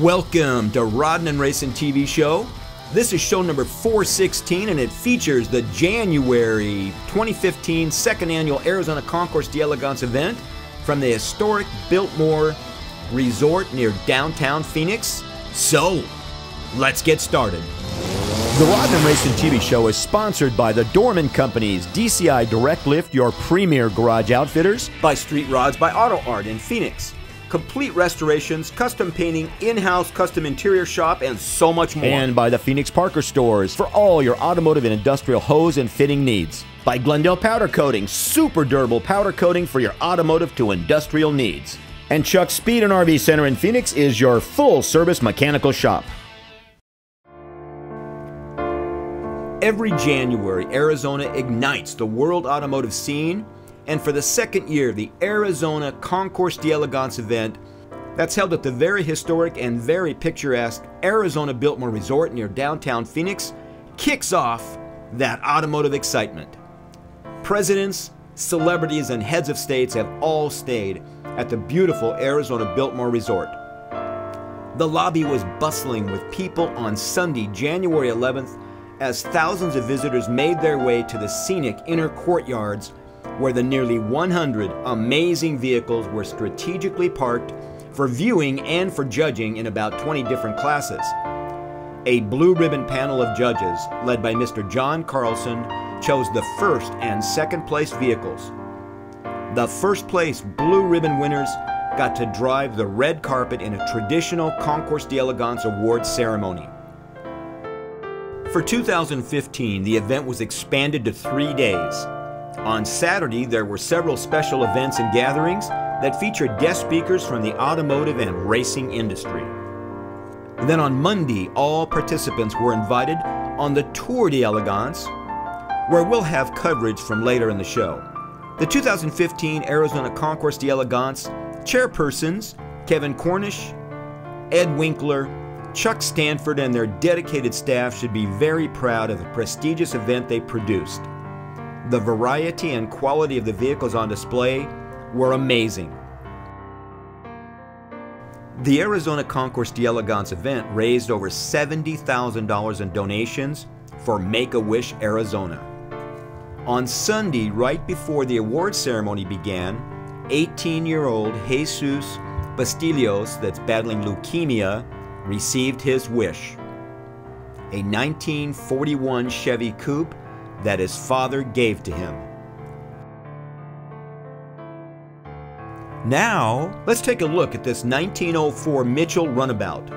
Welcome to Rodden and Racing TV show. This is show number 416 and it features the January 2015 second annual Arizona Concours d'Elegance event from the historic Biltmore Resort near downtown Phoenix. So, let's get started. The Rodden and Racing TV show is sponsored by the Dorman Company's DCI Direct Lift, your premier garage outfitters, by Street Rods by Auto Art in Phoenix. Complete restorations, custom painting, in-house custom interior shop, and so much more. And by the Phoenix Parker Stores for all your automotive and industrial hose and fitting needs. By Glendale Powder Coating, super durable powder coating for your automotive to industrial needs. And Chuck's Speed and RV Center in Phoenix is your full-service mechanical shop. Every January, Arizona ignites the world automotive scene, and for the second year, the Arizona Concours d'Elegance event that's held at the very historic and very picturesque Arizona Biltmore Resort near downtown Phoenix kicks off that automotive excitement. Presidents, celebrities, and heads of states have all stayed at the beautiful Arizona Biltmore Resort. The lobby was bustling with people on Sunday, January 11th, as thousands of visitors made their way to the scenic inner courtyards where the nearly 100 amazing vehicles were strategically parked for viewing and for judging in about 20 different classes. A blue ribbon panel of judges, led by Mr. John Carlson, chose the first and second place vehicles. The first place blue ribbon winners got to drive the red carpet in a traditional Concours d'Elegance award ceremony. For 2015, the event was expanded to 3 days. On Saturday, there were several special events and gatherings that featured guest speakers from the automotive and racing industry. Then on Monday, all participants were invited on the Tour d'Elegance, where we'll have coverage from later in the show. The 2015 Arizona Concours d'Elegance chairpersons, Kevin Cornish, Ed Winkler, Chuck Stanford, and their dedicated staff should be very proud of the prestigious event they produced. The variety and quality of the vehicles on display were amazing. The Arizona Concours d'Elegance event raised over $70,000 in donations for Make-A-Wish Arizona. On Sunday, right before the award ceremony began, 18-year-old Jesus Bastillos, that's battling leukemia, received his wish. A 1941 Chevy Coupe that his father gave to him. Now, let's take a look at this 1904 Mitchell Runabout.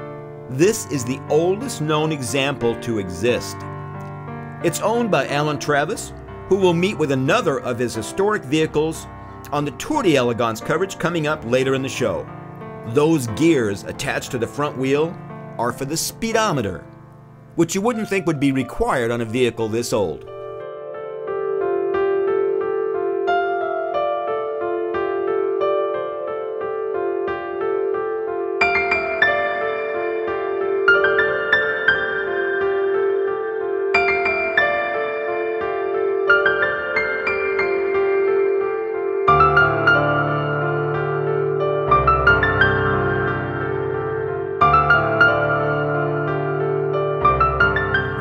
This is the oldest known example to exist. It's owned by Alan Travis, who will meet with another of his historic vehicles on the Tour d'Elegance coverage coming up later in the show. Those gears attached to the front wheel are for the speedometer, which you wouldn't think would be required on a vehicle this old.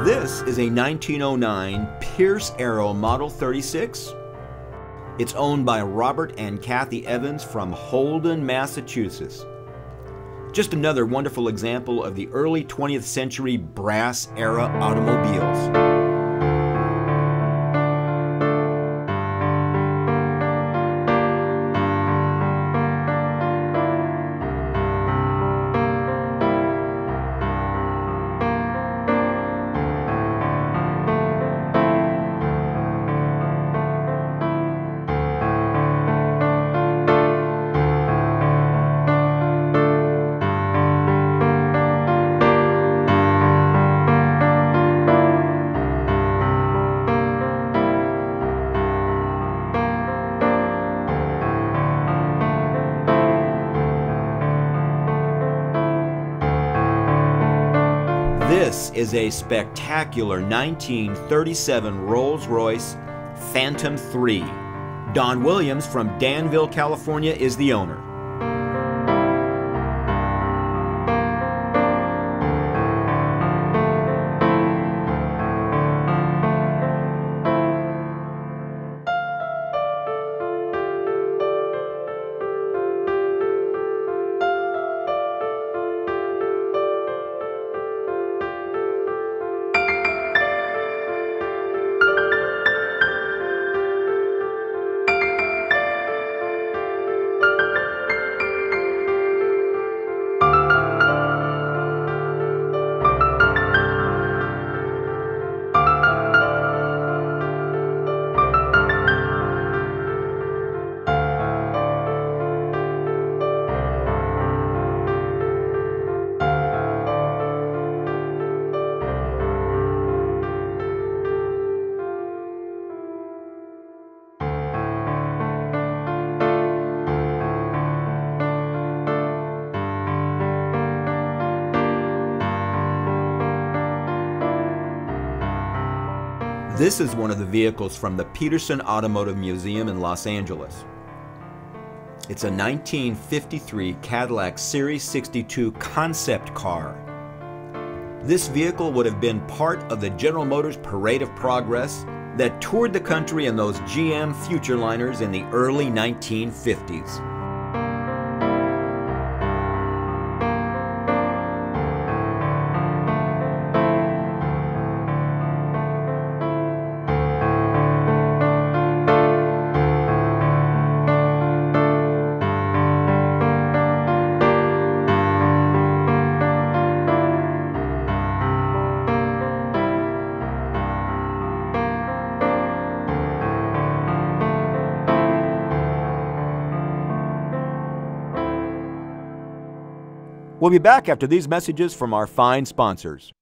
This is a 1909 Pierce Arrow Model 36. It's owned by Robert and Kathy Evans from Holden, Massachusetts. Just another wonderful example of the early 20th century brass era automobiles. This is a spectacular 1937 Rolls-Royce Phantom III. Don Williams from Danville, California is the owner. This is one of the vehicles from the Peterson Automotive Museum in Los Angeles. It's a 1953 Cadillac Series 62 concept car. This vehicle would have been part of the General Motors Parade of Progress that toured the country in those GM Futureliners in the early 1950s. We'll be back after these messages from our fine sponsors.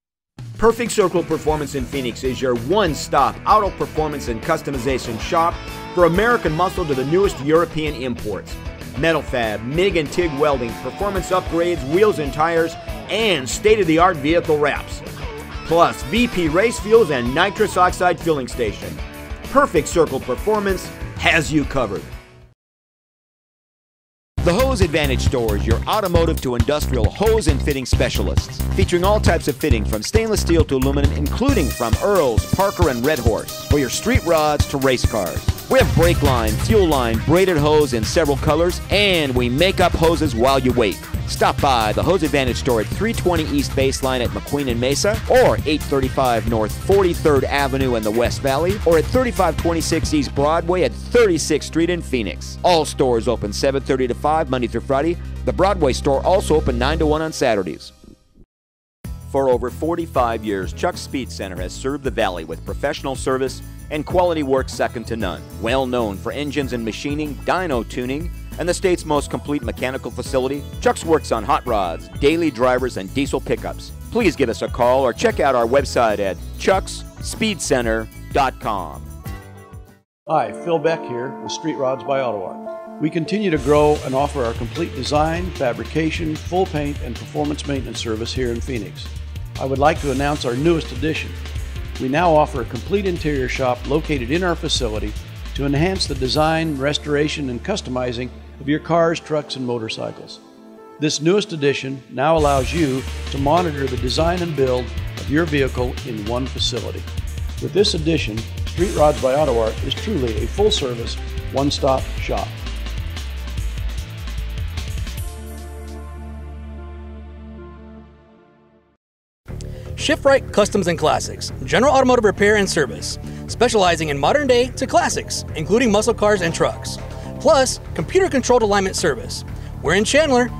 Perfect Circle Performance in Phoenix is your one-stop auto performance and customization shop for American muscle to the newest European imports. Metal fab, MIG and TIG welding, performance upgrades, wheels and tires, and state-of-the-art vehicle wraps. Plus VP race fuels and nitrous oxide filling station. Perfect Circle Performance has you covered. The Hose Advantage Store is your automotive to industrial hose and fitting specialists, featuring all types of fitting from stainless steel to aluminum, including from Earls, Parker, and Red Horse, for your street rods to race cars. We have brake line, fuel line, braided hose in several colors, and we make up hoses while you wait. Stop by the Hose Advantage Store at 320 East Baseline at McQueen and Mesa, or 835 North 43rd Avenue in the West Valley, or at 3526 East Broadway at 36th Street in Phoenix. All stores open 7:30 to 5 Monday through Friday. The Broadway store also open 9 to 1 on Saturdays. For over 45 years, Chuck's Speed Center has served the Valley with professional service and quality work second to none. Well known for engines and machining, dyno tuning, and the state's most complete mechanical facility, Chuck's works on hot rods, daily drivers, and diesel pickups. Please give us a call or check out our website at chucksspeedcenter.com. Hi, Phil Beck here with Street Rods by Auto Art. We continue to grow and offer our complete design, fabrication, full paint, and performance maintenance service here in Phoenix. I would like to announce our newest addition. We now offer a complete interior shop located in our facility to enhance the design, restoration, and customizing of your cars, trucks, and motorcycles. This newest addition now allows you to monitor the design and build of your vehicle in one facility. With this addition, Street Rods by Auto Art is truly a full-service, one-stop shop. Shipwright Customs and Classics, general automotive repair and service, specializing in modern day to classics, including muscle cars and trucks. Plus, computer-controlled alignment service. We're in Chandler.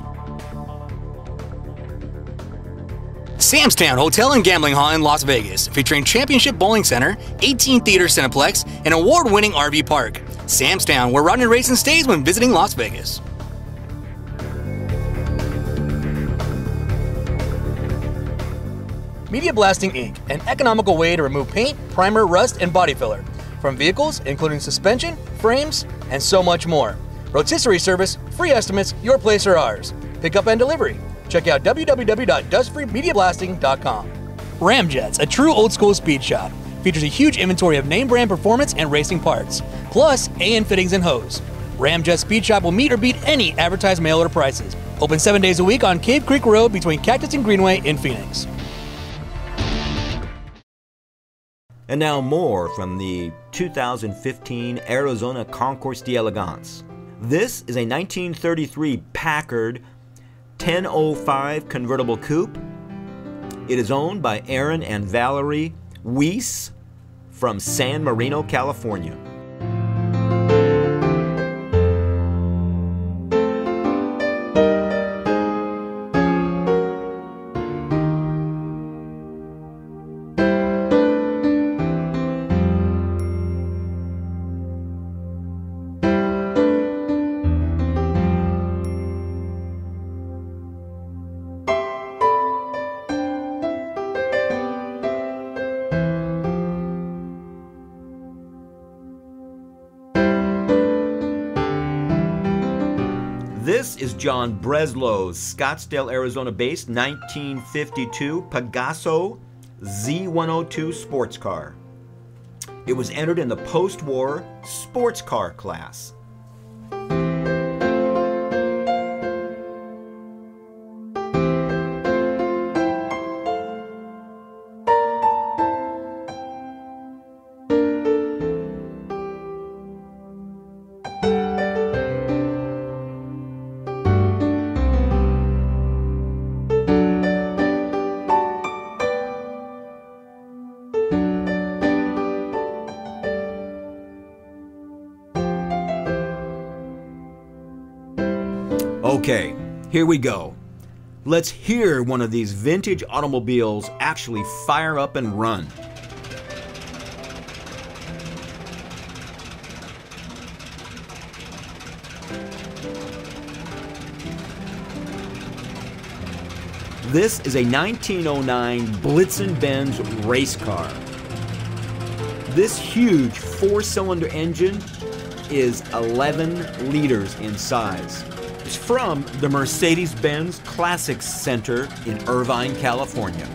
Sam's Town Hotel and Gambling Hall in Las Vegas, featuring Championship Bowling Center, 18-theater Cineplex, and award-winning RV park. Sam's Town, where Rodney Racing stays when visiting Las Vegas. Media Blasting Inc., an economical way to remove paint, primer, rust, and body filler from vehicles, including suspension, frames, and so much more. Rotisserie service, free estimates, your place or ours. Pickup and delivery. Check out www.dustfreemediablasting.com. Ramjets, a true old-school speed shop, features a huge inventory of name-brand performance and racing parts, plus AN fittings and hose. Ramjet Speed Shop will meet or beat any advertised mail order prices. Open 7 days a week on Cave Creek Road between Cactus and Greenway in Phoenix. And now more from the 2015 Arizona Concours d'Elegance. This is a 1933 Packard 1005 convertible coupe. It is owned by Aaron and Valerie Weiss from San Marino, California. This is John Breslow's Scottsdale, Arizona-based 1952 Pegaso Z102 sports car. It was entered in the post-war sports car class. Okay, here we go. Let's hear one of these vintage automobiles actually fire up and run. This is a 1909 Blitzen-Benz race car. This huge four-cylinder engine is 11 liters in size. It's from the Mercedes-Benz Classics Center in Irvine, California.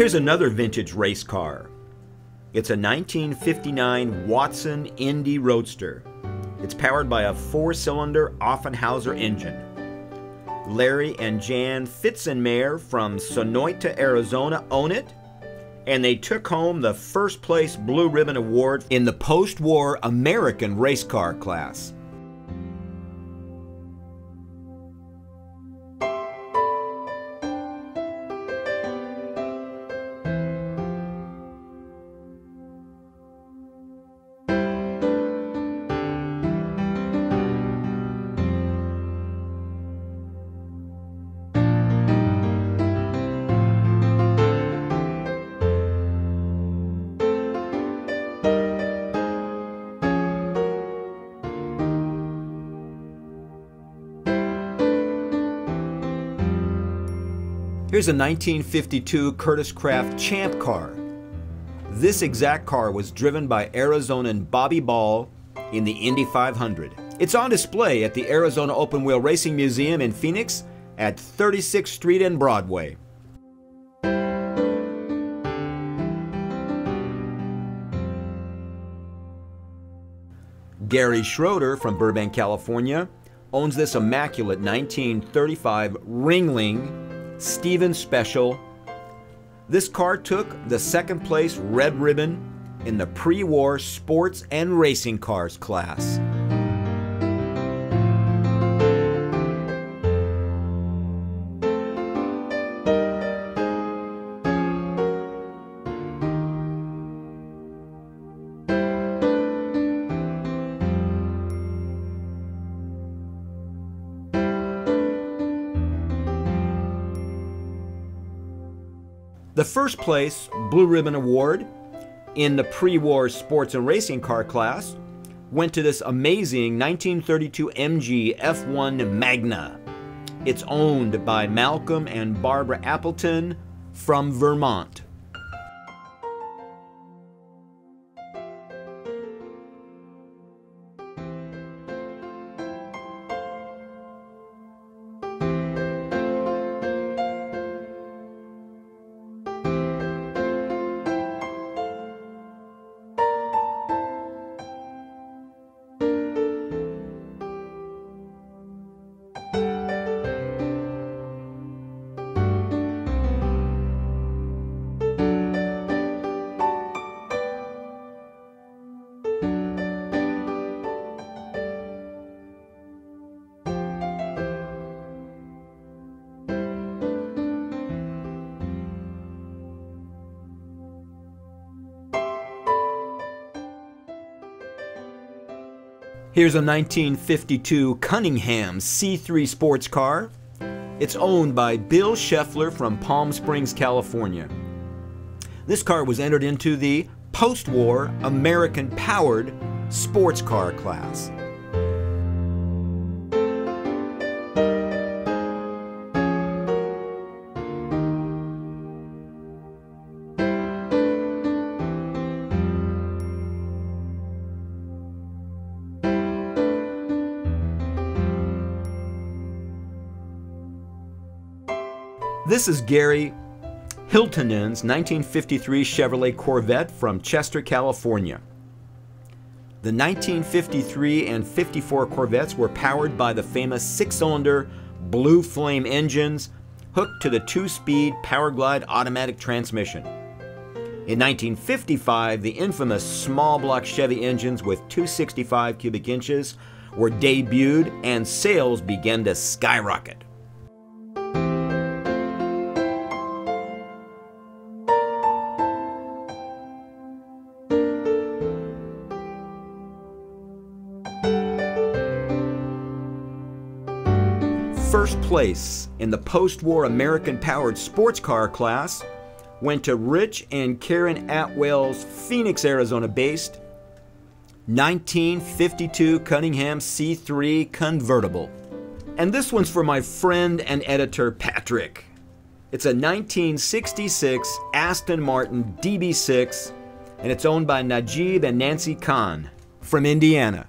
Here's another vintage race car. It's a 1959 Watson Indy Roadster. It's powered by a four-cylinder Offenhauser engine. Larry and Jan Fitzenmeyer from Sonoita, Arizona own it, and they took home the first place Blue Ribbon Award in the post-war American race car class. Here's a 1952 Curtis Craft Champ car. This exact car was driven by Arizonan Bobby Ball in the Indy 500. It's on display at the Arizona Open Wheel Racing Museum in Phoenix at 36th Street and Broadway. Gary Schroeder from Burbank, California owns this immaculate 1935 Ringling Stevens Special. This car took the second place Red Ribbon in the pre-war sports and racing cars class. The first place Blue Ribbon Award in the pre-war sports and racing car class went to this amazing 1932 MG F1 Magna. It's owned by Malcolm and Barbara Appleton from Vermont. Here's a 1952 Cunningham C3 sports car. It's owned by Bill Scheffler from Palm Springs, California. This car was entered into the post-war American-powered sports car class. This is Gary Hiltonen's 1953 Chevrolet Corvette from Chester, California. The 1953 and 54 Corvettes were powered by the famous six-cylinder Blue Flame engines hooked to the two-speed Powerglide automatic transmission. In 1955, the infamous small-block Chevy engines with 265 cubic inches were debuted and sales began to skyrocket. First place in the post-war American-powered sports car class went to Rich and Karen Atwell's Phoenix, Arizona-based 1952 Cunningham C3 convertible. And this one's for my friend and editor, Patrick. It's a 1966 Aston Martin DB6, and it's owned by Najib and Nancy Kahn from Indiana.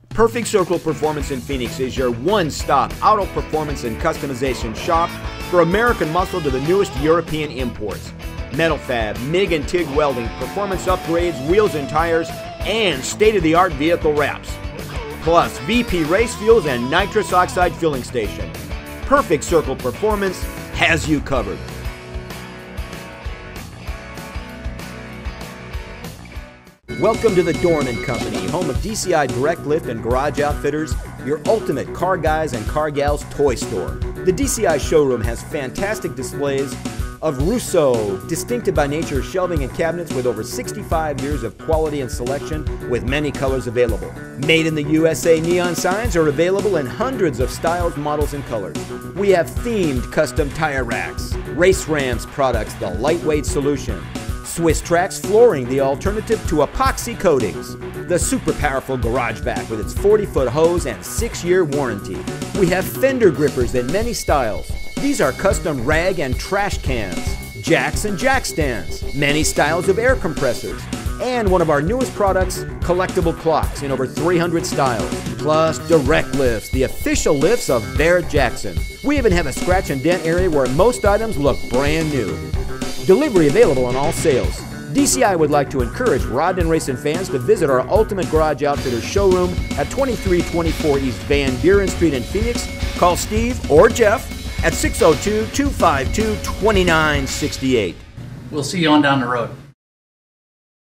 Perfect Circle Performance in Phoenix is your one-stop auto performance and customization shop for American muscle to the newest European imports. Metal fab, MIG and TIG welding, performance upgrades, wheels and tires, and state-of-the-art vehicle wraps. Plus VP race fuels and nitrous oxide filling station. Perfect Circle Performance has you covered. Welcome to the Dorn & Company, home of DCI Direct Lift and Garage Outfitters, your ultimate car guys and car gals toy store. The DCI showroom has fantastic displays of Rousseau, distinctive by nature shelving and cabinets with over 65 years of quality and selection with many colors available. Made in the USA neon signs are available in hundreds of styles, models, and colors. We have themed custom tire racks, Race Rams products, the lightweight solution, Swiss Trax flooring, the alternative to epoxy coatings. The super powerful garage vac with its 40-foot hose and 6-year warranty. We have fender grippers in many styles. These are custom rag and trash cans, jacks and jack stands, many styles of air compressors, and one of our newest products, collectible clocks in over 300 styles, plus direct lifts, the official lifts of Barrett-Jackson. We even have a scratch and dent area where most items look brand new. Delivery available on all sales. DCI would like to encourage rod and racing fans to visit our Ultimate Garage Outfitters showroom at 2324 East Van Buren Street in Phoenix. Call Steve or Jeff at 602-252-2968. We'll see you on down the road.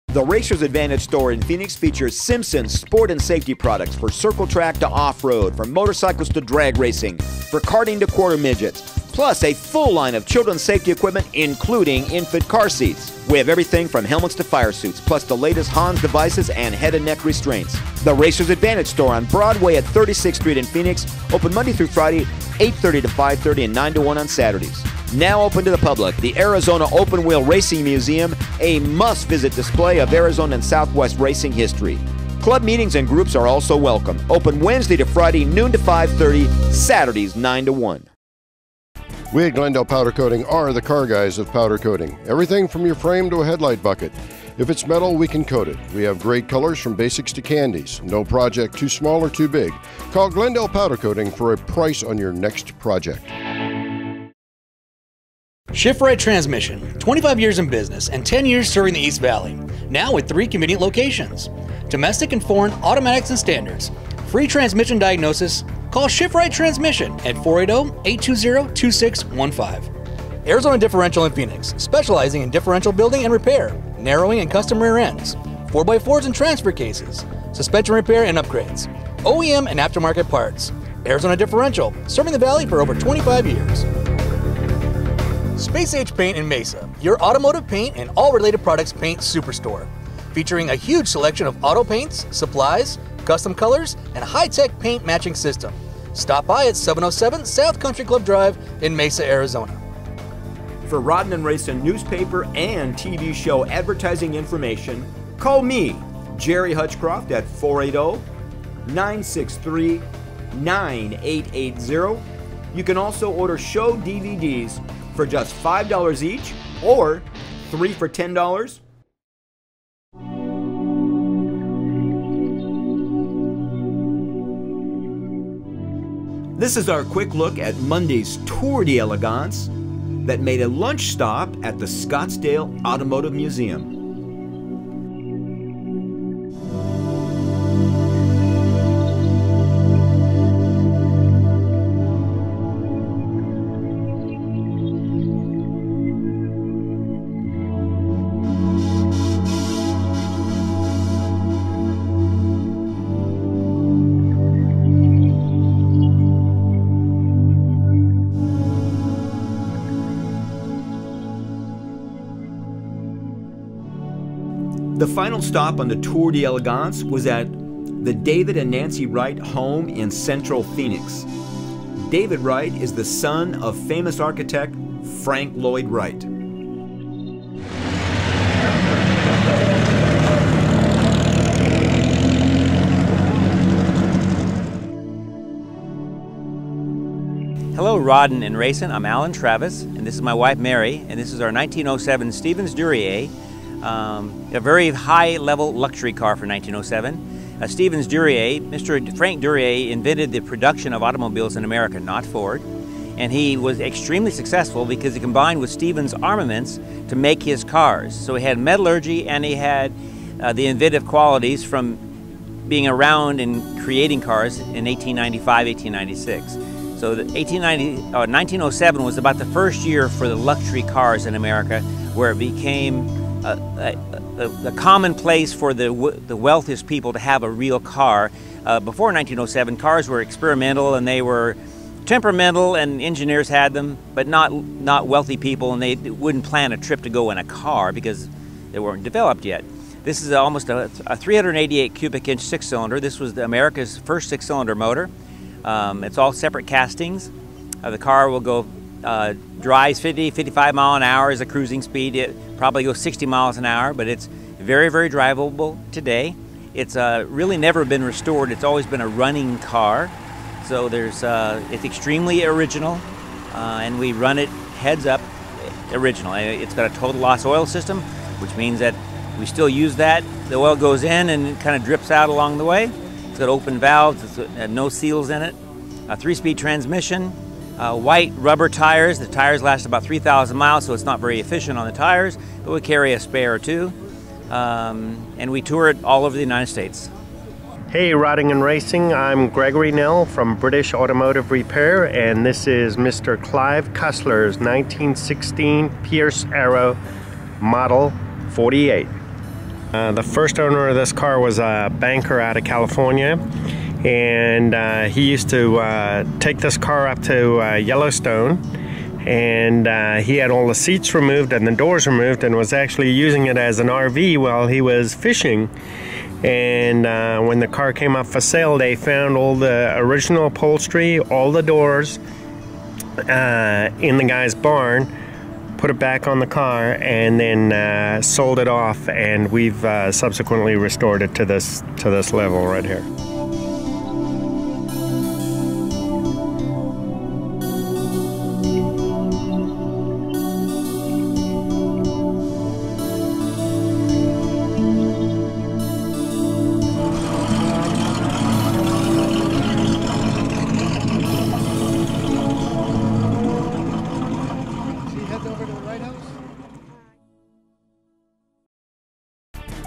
The Racer's Advantage store in Phoenix features Simpson's sport and safety products for circle track to off-road, from motorcycles to drag racing, for karting to quarter midgets, plus a full line of children's safety equipment, including infant car seats. We have everything from helmets to fire suits, plus the latest Hans devices and head and neck restraints. The Racer's Advantage store on Broadway at 36th Street in Phoenix, open Monday through Friday, 8:30 to 5:30 and 9 to 1 on Saturdays. Now open to the public, the Arizona Open Wheel Racing Museum, a must-visit display of Arizona and Southwest racing history. Club meetings and groups are also welcome. Open Wednesday to Friday, noon to 5:30, Saturdays 9 to 1. We at Glendale Powder Coating are the car guys of powder coating. Everything from your frame to a headlight bucket. If it's metal, we can coat it. We have great colors from basics to candies. No project too small or too big. Call Glendale Powder Coating for a price on your next project. Shift Right Transmission, 25 years in business and 10 years serving the East Valley. Now with 3 convenient locations. Domestic and foreign automatics and standards. Free transmission diagnosis. Call Shift Right Transmission at 480-820-2615. Arizona Differential in Phoenix, specializing in differential building and repair, narrowing and custom rear ends, 4x4s and transfer cases. suspension repair and upgrades, OEM and aftermarket parts. Arizona Differential, serving the Valley for over 25 years. Space Age Paint in Mesa, your automotive paint and all related products paint superstore. Featuring a huge selection of auto paints, supplies, custom colors, and high-tech paint matching system. Stop by at 707 South Country Club Drive in Mesa, Arizona. For Rodden and Racing newspaper and TV show advertising information, call me, Jerry Hutchcroft, at 480-963-9880. You can also order show DVDs for just $5 each or 3 for $10. This is our quick look at Monday's Tour d'Elegance that made a lunch stop at the Scottsdale Automotive Museum. The final stop on the Tour d'Elegance was at the David and Nancy Wright home in Central Phoenix. David Wright is the son of famous architect Frank Lloyd Wright. Hello, Rodden and Racing. I'm Alan Travis, and this is my wife Mary, and this is our 1907 Stevens Duryea, a very high-level luxury car for 1907. Stevens Duryea, Mr. Frank Duryea invented the production of automobiles in America, not Ford, and he was extremely successful because he combined with Stevens armaments to make his cars. So he had metallurgy and he had the inventive qualities from being around and creating cars in 1895, 1896. So 1907 was about the first year for the luxury cars in America, where it became a commonplace for the wealthiest people to have a real car. Before 1907, cars were experimental and they were temperamental, and engineers had them, but not wealthy people, and they wouldn't plan a trip to go in a car because they weren't developed yet. This is almost a 388 cubic inch six-cylinder. This was America's first six-cylinder motor. It's all separate castings. The car will go drives 50, 55 mile an hour is a cruising speed. It probably goes 60 miles an hour, but it's very, very drivable today. It's really never been restored. It's always been a running car. So it's extremely original, and we run it heads up original. It's got a total loss oil system, which means that we still use that. The oil goes in and it kind of drips out along the way. It's got open valves, it's got no seals in it. A 3-speed transmission, white rubber tires. The tires last about 3,000 miles, so it's not very efficient on the tires, but we carry a spare or two. And we tour it all over the United States. Hey, Rodding and Racing, I'm Gregory Nell from British Automotive Repair, and this is Mr. Clive Cussler's 1916 Pierce Arrow Model 48. The first owner of this car was a banker out of California, and he used to take this car up to Yellowstone, and he had all the seats removed and the doors removed and was actually using it as an RV while he was fishing. And when the car came up for sale, they found all the original upholstery, all the doors in the guy's barn, put it back on the car, and then sold it off, and we've subsequently restored it to this level right here.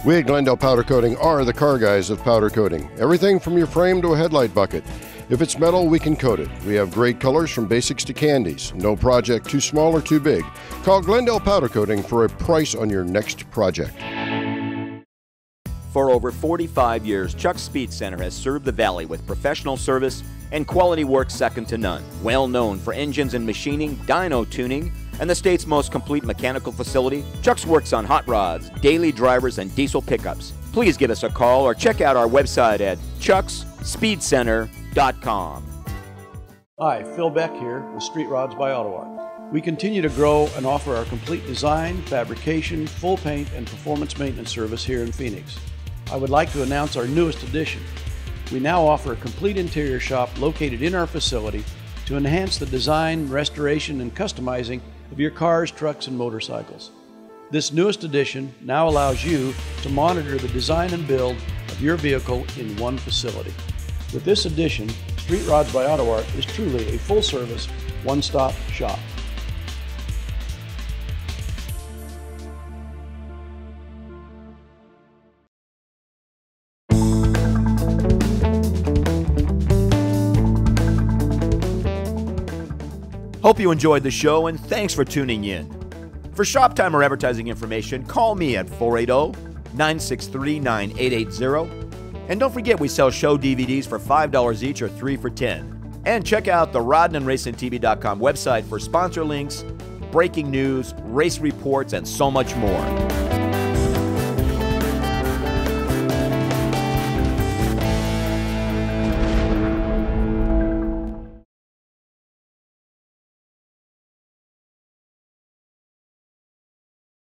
We at Glendale Powder Coating are the car guys of powder coating. Everything from your frame to a headlight bucket. If it's metal, we can coat it. We have great colors from basics to candies. No project too small or too big. Call Glendale Powder Coating for a price on your next project. For over 45 years, Chuck's Speed Center has served the Valley with professional service and quality work second to none. Well known for engines and machining, dyno tuning, and the state's most complete mechanical facility, Chuck's works on hot rods, daily drivers, and diesel pickups. Please give us a call or check out our website at chucksspeedcenter.com. Hi, Phil Beck here with Street Rods by AutoArt. We continue to grow and offer our complete design, fabrication, full paint, and performance maintenance service here in Phoenix. I would like to announce our newest addition. We now offer a complete interior shop located in our facility to enhance the design, restoration, and customizing of your cars, trucks, and motorcycles. This newest addition now allows you to monitor the design and build of your vehicle in one facility. With this addition, Street Rods by AutoArt is truly a full-service, one-stop shop. Hope you enjoyed the show, and thanks for tuning in. For shop time or advertising information, call me at 480-963-9880. And don't forget, we sell show DVDs for $5 each or 3 for $10. And check out the RoddenandRacingTV.com website for sponsor links, breaking news, race reports, and so much more.